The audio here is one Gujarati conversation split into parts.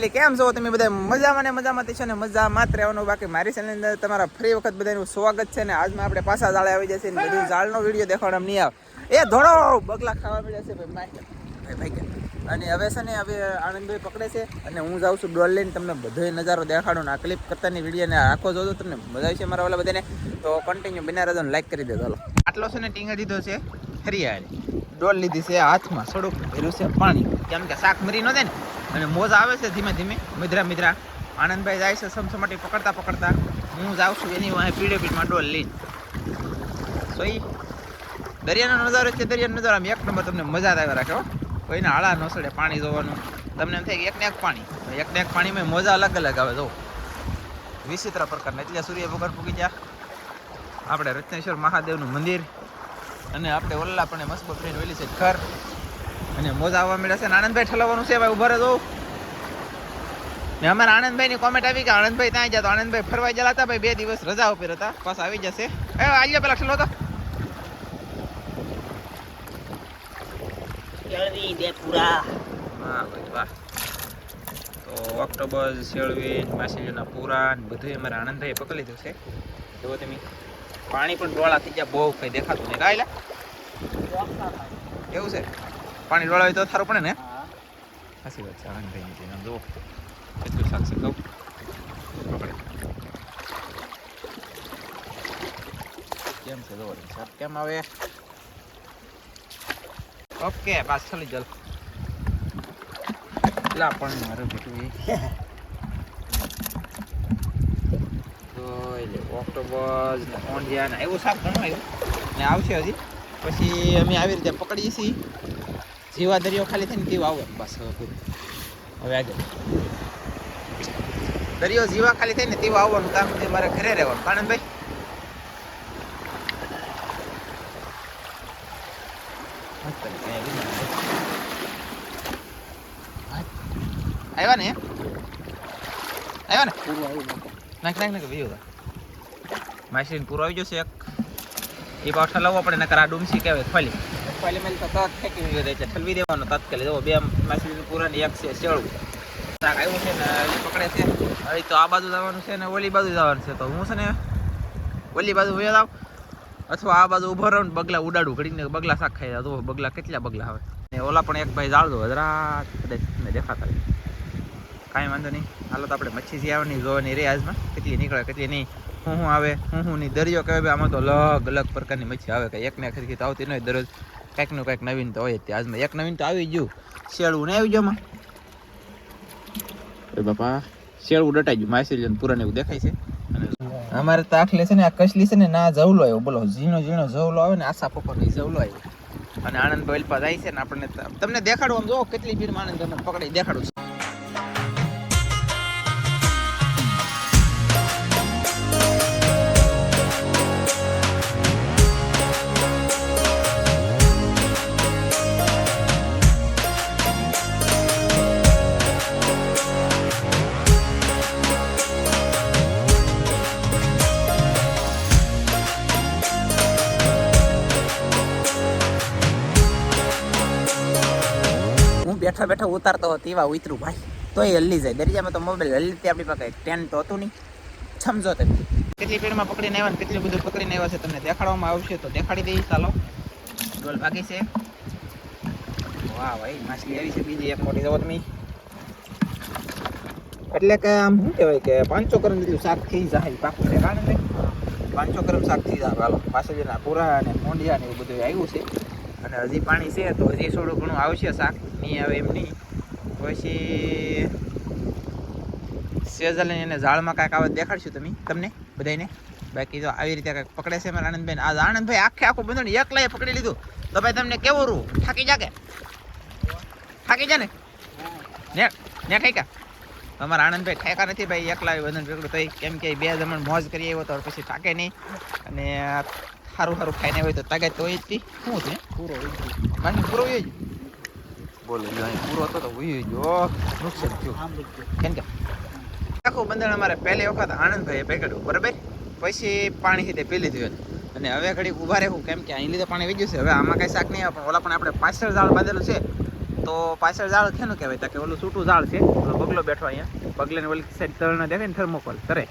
ફેમિલી કેમ છો તમે બધા મજામાં ને મજામાં છે ને મજા માત્ર રહેવાનું બાકી મારી ચેનલ અંદર તમારા ફરી વખત બધાનું સ્વાગત છે ને આજમાં આપણે પાછા જાળે આવી જશે ને બધું જાળનો વિડીયો દેખાડવામાં નહીં આવે એ ધોળો બગલા ખાવા મળ્યા છે ભાઈ અને હવે છે ને હવે આનંદભાઈ પકડે છે અને હું જાઉં છું ડોલ લઈને તમને બધો નજારો દેખાડું ને આ ક્લિપ કરતાની વિડીયોને આખો જોજો તમને મજા આવશે મારા વાલા બધાને તો કન્ટિન્યુ બિના રહેજો લાઈક કરી દેજો ચાલો આટલો છે ને ટીંગા દીધો છે હરિયાળી ડોલ લીધી છે હાથમાં થોડુંક ભેરું છે પાણી કેમ કે શાક મરી ન થાય ને અને મોજા આવે છે ધીમે ધીમે મિધરા આનંદભાઈ જાય છે સમસમાટી પકડતા હું જાઉં છું એની વાંહે પીડમાં ડોલ લઈને તો એ દરિયાનો નજારો છે દરિયાનો નજારો આમ એક નંબર તમને મજા આવ્યા રાખે કોઈને હાળા ન સડે પાણી જોવાનું તમને એમ થાય કે એકને એક પાણીમાં મોજા અલગ અલગ આવે જો વિચિત્ર પ્રકારના એટલે સૂર્ય ભગવાન પૂગી ગયા આપણે રત્નેશ્વર મહાદેવનું મંદિર અને આપણે ઓલ્લા પણ મસ્ત ફ્રેન્ડ વેલી છે ઘર અને મોજા આવવા મળ્યા છે ને આનંદભાઈ ઠલવવાનું છે ભાઈ ઉભા રહેજો ને અમારા આનંદભાઈની કોમેન્ટ આવી કે આનંદભાઈ ત્યાં ગયા તો આનંદભાઈ ફરવા ગયેલા હતા ભાઈ 2 દિવસ રજા ઉપર હતા પાછા આવી જશે એ આલ્યો પેલા ઠલો તો કેળવી બે પૂરા હા ભાઈ વાહ તો ઓક્ટોબર શેળવી માછલીઓના પૂરા ને બધું અમારા આનંદભાઈએ પકડી લીધું છે જુઓ તમે પાણી પણ ડોળા થઈ ગયા બહુ કંઈ દેખાતું નહીં કાંઈ એવું છે પાણી ડોળા હોય તો સારું પડે ને સાચી વાત છે આનંદભાઈની આમ જુઓ કેટલું શાક છે કહું પકડે કેમ છે જુઓ શાક કેમ આવે ઓકે પાસ ચલી ચાલ લા પણ મારું બેટું ઓક્ટોબસ ને ઓંડિયા ને એવું શાક ઘણું આવ્યું ને આવશે હજી પછી અમે આવી રીતે પકડીએ છીએ જીવા દરિયો ખાલી થઈને તેવું આવે બસ હવે આગળ દરિયો જીવા ખાલી થઈને તેવું આવવાનું કામ છે મારે ઘરે રહેવાનું આનંદભાઈ આવ્યા ને નાખ ભાઈ માછલીને પૂરો આવી જશે એક એ પાછા લાવવો પડે નકર આ ડુમસી કહેવાય ખોલી મેલ તો તત ફેંકી ગયો એટલે ઠલવી દેવાનો તાત્કાલિક જો 2 માછલીની પૂરાની એક છે શેળું શાક આવ્યું છે ને એ પકડે છે હવે તો આ બાજુ જવાનું છે ને ઓલી બાજુ જવાનું છે તો હું છે ને ઓલી બાજુ વયો જાવ અથવા આ બાજુ ઊભો રહું ને બગલા ઉડાડું ઘડીને બગલા શાક ખાઈ જાવ તો બગલા કેટલા બગલા આવે ને ઓલા પણ એક ભાઈ જાળજો હજરા કદાચ દેખાતા કાંઈ વાંધો નહીં હાલો તો આપણે મચ્છી જે આવવાની જોવાની રે આજમાં કેટલી નીકળે કેટલી નહીં હું આવે હું નહીં દરિયો કહેવાય આમાં તો અલગ અલગ પ્રકારની મચ્છી આવે કે એકને ખરીદી તો આવતી નહીં દરરોજ કંઈકનું કંઈક નવીન તો હોય જ આજમાં એક નવીન તો આવી ગયું શેળવું નહીં આવી ગયું આમાં બાપા શેળવું ડટાઈ ગયું માછલી પૂરાને એવું દેખાય છે અને અમારે તો આખલે છે ને આ કસલી છે ને ના જવલો આવ્યો બોલો ઝીણો જવલો આવે ને આશા પપ્પાનો જવલો આવ્યો અને આનંદ વેલપા જાય છે ને આપણને તમને દેખાડું આમ જો કેટલી ભીડમાં આનંદ તમને પકડી દેખાડું બેઠા ઉતારતો હતો એવા ઉતરું ભાઈ તો એ હલ્લી જાય દરિયામાં તો મોબાઈલ હલ્લી આપણી પાસે ટેન તો હતું નહીં સમજો તમે કેટલી પેડમાં પકડીને આવ્યા ને કેટલું બધું પકડીને આવ્યા છે તમને દેખાડવામાં આવશે તો દેખાડી દઈએ ચાલો ડોલ બાકી છે વાહ ભાઈ માછલી આવી છે બીજી એક મોટી જવો તમે એટલે કે આમ શું કહેવાય કે 500 ગ્રામ જેટલું શાક થઈ જાય પાકું છે કારણ કે 500 ગ્રામ શાક થઈ જાય હાલો પાછળના પૂરા અને મોંડિયા ને એવું બધું આવ્યું છે અને હજી પાણી છે તો હજી થોડું ઘણું આવશે શાક નહીં આવે એમ નહીં પછી સેઝલ એને ઝાડમાં કાંઈક આવે દેખાડશું તમને બધાને બાકી જો આવી રીતે કાંઈક પકડે છે મારા આનંદભાઈ આ આનંદભાઈ આખું બંધન એકલાએ પકડી લીધું તો ભાઈ તમને કેવું રૂ થાકી જા ને ઠેકા અમારા આનંદભાઈ ઠેકા નથી ભાઈ એકલા બંધન પકડ્યું તો કેમ કે 2 જમણ મોજ કરી આવ્યો તો પછી થાકે નહીં અને સારું ખાઈને હોય તો તાકાત તો હોય જ શું છે પૂરો હોય જ બોલો પૂરો તો હોય જ નુકસાન થયું કેમ કે આખું બંધન અમારે પહેલી વખત આનંદભાઈએ પકડ્યું બરાબર પછી પાણી થી પી લીધું અને હવે ઘડી ઊભા રહેવું કેમ કે અહીં લીધે પાણી વીજ્યું છે હવે આમાં કઈ શાક નહીં આવે પણ ઓલા પણ આપણે 5 જાળ બાંધેલું છે તો પાછળ ઝાડ કેનું કહેવાય તા કે ઓલું છૂટું ઝાડ છે, ઓલો બગલો બેઠો અહીંયા, બગલાની ઓલી સાઈડ તળને દેખાય ને થર્મોકોલ તરે,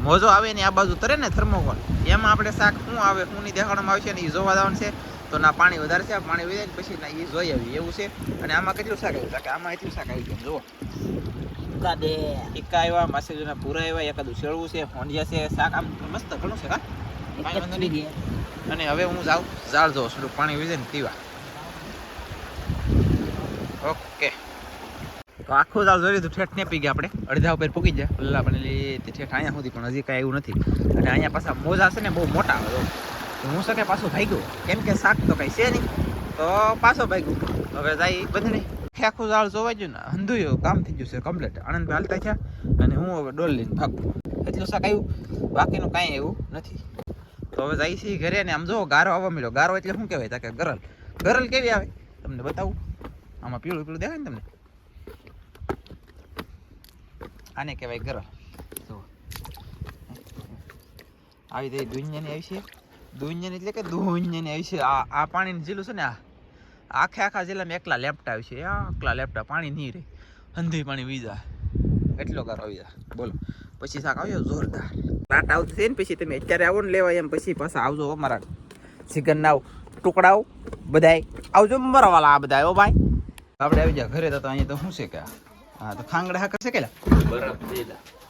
મોજો આવે ને આ બાજુ તરે ને થર્મોકોલ, એમાં આપણે શાક શું આવે શું નહીં દેખાડવામાં આવશે ને એ જોવા જવાનું છે. તો ના પાણી વધારે છે, પાણી વધે ને પછી ના એ જોઈ આવી એવું છે. અને આમાં કેટલું શાક આવ્યું કે આમાં એટલું શાક આવી ગયું જુઓ, ટીકા આવ્યા, માછલીના પૂરા આવ્યા, એકાદું શેળવું છે, હોંડિયા છે, શાક આમ મસ્ત ઘણું છે. હા કાંઈ વાંધો નહીં. અને હવે હું જાઉં ઝાડ જોઉં થોડું પાણી વધે ને પીવા. ઓકે તો આખું ઝાડ જોઈ લીધું, ઠેઠ ને પી ગયા આપણે, અડધા ઉપર પૂકી જાય પલ્લા બનેલી ઠેઠ અહીંયા સુધી, પણ હજી કાંઈ એવું નથી. અને અહીંયા પાછા મોજા છે ને બહુ મોટા આવે, હું શકે પાછું ભાગ્યું કેમ કે શાક તો કઈ છે નહીં, તો પાછો ભાગ્યું. હવે જાય બધે નહીં, આખું ઝાડ જોવા ગયું ને હંધુયું કામ થઈ ગયું છે કમ્પ્લીટ. આનંદભાઈ હાલતા છે અને હું હવે ડોલ લઈને ભાગું, એટલું શાક આવ્યું, બાકીનું કાંઈ એવું નથી. તો હવે જાય છે ઘરે ને આમ જો ગારો આવવા મળ્યો. ગારો એટલે શું કહેવાય તા કે ગરલ. ગરલ કેવી આવે તમને બતાવું, આમાં પીળું પીળું દેખાય ને તમને, આને કહેવાય ગરલ. તો આવી થઈ દુનિયાની આવી છે, દુનિયાની એટલે કે દુનિયાની આવી છે. આ પાણીનું જીલું છે ને, આખા જિલ્લામાં એકલા લેપટા આવી છે, એકલા લેપટા, પાણી નહીં રહે, હંધી પાણી વીજા, એટલો ગારો આવી જાય. બોલો પછી શાક આવ્યો જોરદાર. રાત આવશે ને પછી તમે અત્યારે આવો ને લેવા એમ, પછી પાછા આવજો અમારા ચિકનના ટુકડાઓ બધાય આવજો મારા વાલા, આ બધા. ઓ ભાઈ આપણે આવી જાય ઘરે તો અહીંયા તો શું છે કે હા તો ખાંગડા હાકર છે કેલા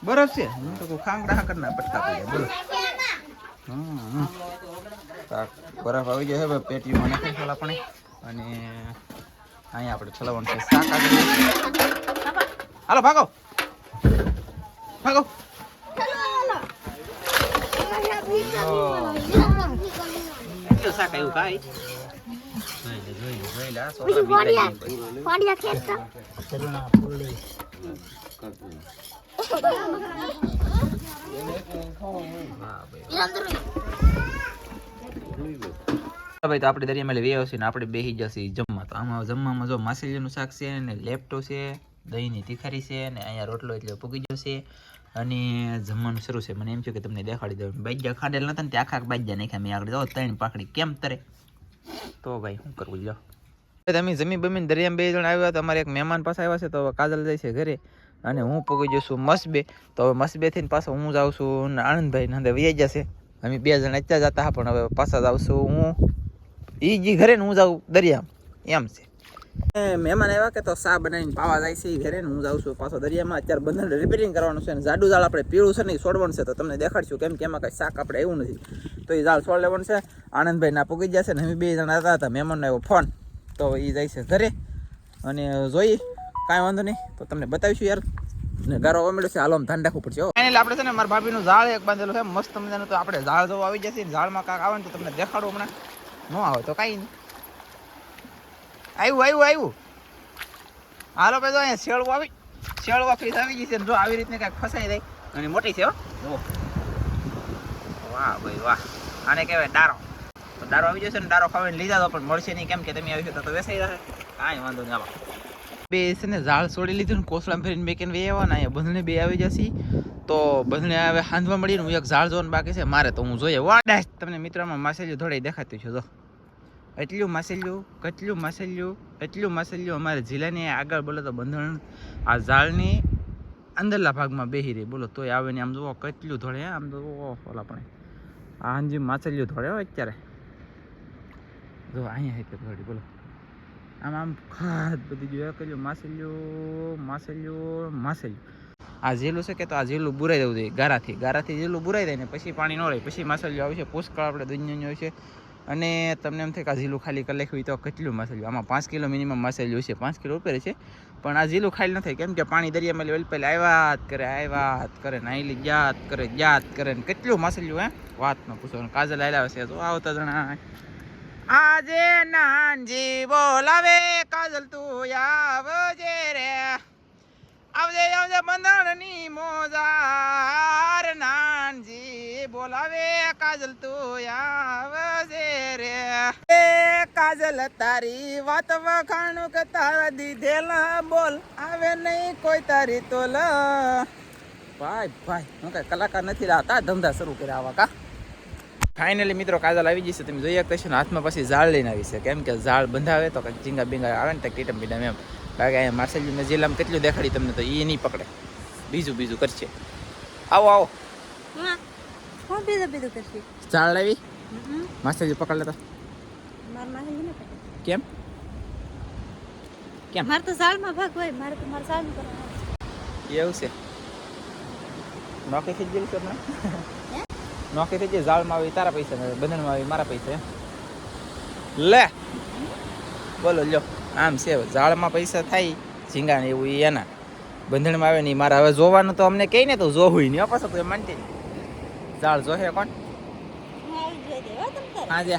બરફ છે, હું તો ખાંગડા હાકર ના પટકા પડી જાય. બોલો બરફ આવી જાય હવે પેટીમાં નાખી છોલા પણ. અને અહીંયા આપણે છલાવવાનું છે શાક આગળ. હાલો ભાગો ભાગો. એટલું શાક આવ્યું કાંઈ ભાઈ. તો આપણે દરિયામાં વે આવશે ને આપણે બેસી જશે જમવા. તો આમાં જમવામાં જો માછલીનું શાક છે ને લેપટો છે, દહીંની તીખારી છે ને અહીંયા રોટલો એટલે પૂગી જશે. અને જમવાનું શરૂ છે. મને એમ છે કે તમને દેખાડી દઉં, બાજ્યા ખાંડેલ નતા ને તે આખા બાજ્યા નાખ્યા મેં આગળ. જાઓ 3 પાકડી કેમ તરે. તો ભાઈ શું કરવું લો. તમે જમી બમીને દરિયામાં 2 જણ આવ્યા, તો અમારે એક મહેમાન પાસે આવ્યા છે, તો કાજલ જાય છે ઘરે અને હું પૂગી જઈશું મસબે. તો હવે મસબે થઈને પાછો હું જાઉં છું ને આનંદભાઈ ને વૈયા જશે. અમે 2 જણ અત્યારે જતા હા, પણ હવે પાછા જાઉં છું હું એ જી ઘરે ને હું જાઉં દરિયામાં એમ છે. મહેમાન આવ્યા કે તો સા બનાવીને પાવા જાય છે ઘરે ને હું જાઉં છું પાછો દરિયામાં. અત્યારે બંધન રિપેરિંગ કરવાનું છે ને જાડું ઝાડ આપણે પીળું છે ને છોડવાનું છે, તો તમને દેખાડશું કેમ કે એમાં કંઈ શાક આપણે એવું નથી, તો એ ઝાડ છોડ લેવાનું છે. આનંદભાઈ ના પૂગી જશે ને અમે 2 જણ હતા હતા, મહેમાનનો આવ્યો ફોન, તો એ જાય છે ઘરે અને જોઈએ કાંઈ વાંધો નહીં તો તમને બતાવીશું યાર. ને ગારો આવવા મળ્યો છે, હાલો આમ ધ્યાન રાખવું પડશે. એટલે આપણે છે ને મારા ભાભીનું ઝાડ એક બાંધેલું છે મસ્ત મજાનું, તો આપણે ઝાડ જોવા આવી જશે ને ઝાડમાં કાંક આવે ને તો તમને દેખાડું. હમણાં ન આવે તો કાંઈ નહીં. આવ્યું હાલો ભાઈ. જો અહીંયા શેળવા ફીસ આવી ગઈ છે, જો આવી રીતને કાંઈક ફસાઈ જાય અને મોટી છે. વાહ ભાઈ વાહ, આને કહેવાય ડારો. તો ડારો આવી જશે ને ડારો ખાઈને લીધા તો પણ મળશે નહીં, કેમ કે તમે આવી તો વેસાઈ જશે. કાંઈ વાંધો નહીં. આવા 2 છે ને ઝાડ છોડી લીધું ને કોસળામાં ફેરીને બેકેન વે આવવાના. અહીંયા બંધણે 2 આવી જશે, તો બંધણે હવે હાંધવા મળીને હું એક ઝાડ જોવાનું બાકી છે મારે, તો હું જોઈએ. વાહ તમને મિત્રોમાં માછલીઓ થોડી દેખાતી છે. જો એટલું માછલીઓ અમારે જિલ્લાની આગળ બોલો તો બંધણ આ ઝાડની અંદરના ભાગમાં બેહી રહી. બોલો તોય આવે ને આમ જુઓ કેટલું ધોળે, આમ જુઓ ઓલા પણ આ હાંજી માછલીઓ ધોળે હોય અત્યારે. જો અહીંયા એટલે થોડી બોલો આમ ખાદ બધી જો કર્યું માછલીઓ. આ ઝીલું છે કે તો આ ઝીલું બુરાઈ દેવું જોઈએ ગારાથી ઝીલું બુરાઈ જાય ને પછી પાણી ન રહે, પછી માછલીઓ આવશે. પુષ્કળ આપણે દુનિયાની હોય છે. અને તમને એમ થાય કે આ ઝીલું ખાલી કરી નાખ્યું તો કેટલું માછલીઓ, આમાં 5 કિલો મિનિમમ માછલીઓ છે, 5 કિલો ઉપર છે. પણ આ ઝીલું ખાલી ન થાય કેમ કે પાણી દરિયામાં ઓલ પહેલાં આવ્યા જ કરે નાઈલી જાત કરે ને કેટલું માછલીઓ. વાત ન પૂછો. કાજલ આવેલા છે તો આવતા જણા આજે નાનજી બોલાવે કાજલ તું આવજે રે, આવજે બંધણની મોજાર. નાનજી બોલાવે કાજલ તું આવજે રે. કાજલ તારી વાત વખાણું કે તારા દીધેલા બોલ આવે નહીં કોઈ તારી તોલ. ભાઈ હું કઈ કલાકાર નથી લાવતા, ધંધા શરૂ કર્યા આવા કા. ફાઇનલી મિત્રો કાજલ આવી જશે. તમે જોઈ શકતા છો ને હાથમાં પછી ઝાડ લઈને આવી છે. કેમ કે ઝાડ બંધાવે તો કંઈક ઝીંગા બીંગા આવે ને તો ટીટમ બીટમ એમ. કારણ કે અહીંયા માર્સેલજીને જિલ્લામાં કેટલું દેખાડી તમને તો એ નહીં પકડે. બીજું કરશે. આવો ઝાડ લાવી માર્સેલજી પકડ લેતા. કેમ મારે તો ઝાડમાં ભાગ હોય. મારે તો મારા ઝાડનું કરવાનું એવું છે. નોકરી થઈ ગયેલી છે હમણાં. નોકરી થઈ જાય. ઝાડમાં આવી તારા પૈસા બંધનમાં આવી મારા પૈસા લે બોલો લ્યો. આમ છે ઝાડમાં પૈસા થાય ઝીંગા ને એવું એના બંધણમાં આવે નહીં મારા. હવે જોવાનું તો અમને કહી ને તો જોવું નહીં પાછો તો માનતી નહીં. ઝાડ જોહે કોણ હાજે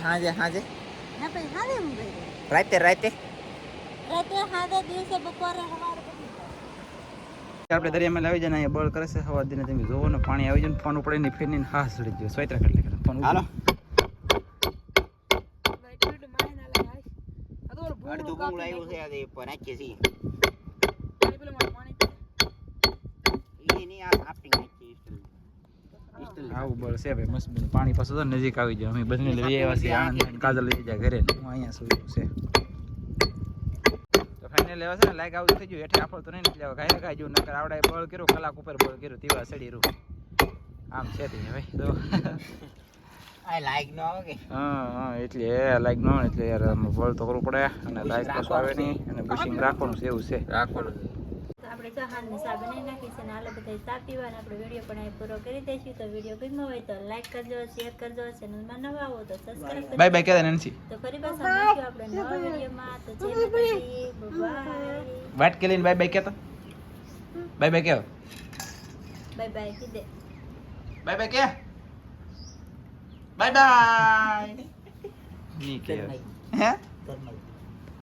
રાતે આપણે દરિયામાં આવી જાય ને અહીંયા બળ કરે છે. હવા દિને તમે જોવો ને પાણી આવી જાય ને ફોન ઉપડે ને ફેરને હા સડી ગયો. સ્વેતરા કાઢી લે ફોન હાલો અડધું ગુંગળ આવ્યું છે આ પર નાખીએ છીએ ઈ ની આ સાફટિંગ નાખી આવું બળ છે ભાઈ મસ્ત પાણી પાછું તો નજીક આવી જાય. અમે બંને લઈ આવ્યા છીએ આનંદ કાજલ લઈ જાય ઘરે. હું અહીંયા શું છે તો ફાઇનલ લેવા છે ને લાઈક આવું થઈ ગયું. એટલે આપણો તો નહીં એટલે ગાય ગાય જો નકર આવડાય બળ કર્યો કલાક ઉપર બળ કર્યો તેવા સડી રૂ આમ છે તે ભાઈ તો આ લાઈક ન આવે કે હા એટલે લાઈક ન આવે એટલે યાર બળ તો કરવું પડે અને લાઈક તો આવે નહીં અને બુશિંગ રાખવાનું છે એવું છે રાખવાનું. આપણે ચહાની ચા બનાવી નાખી છે ને હાલો બધા ચા પીવા અને આપણે વિડીયો પણ અહીં પૂરો કરી દઈશું. તો વિડીયો ગમ્યો હોય તો લાઈક કરજો, શેર કરજો, ચેનલમાં નવા આવો તો સબસ્ક્રાઇબ કરજો. બાય બાય કહેતા નેન્સી. તો ફરી પાછા મળીશું આપણે નવા વિડીયોમાં. તો જય માતાજી, બાય વાટ કે લઈને બાય બાય કહેતો. બાય બાય કહેવો. બાય બાય કીધે. બાય બાય કે બાય બાય ની કે હે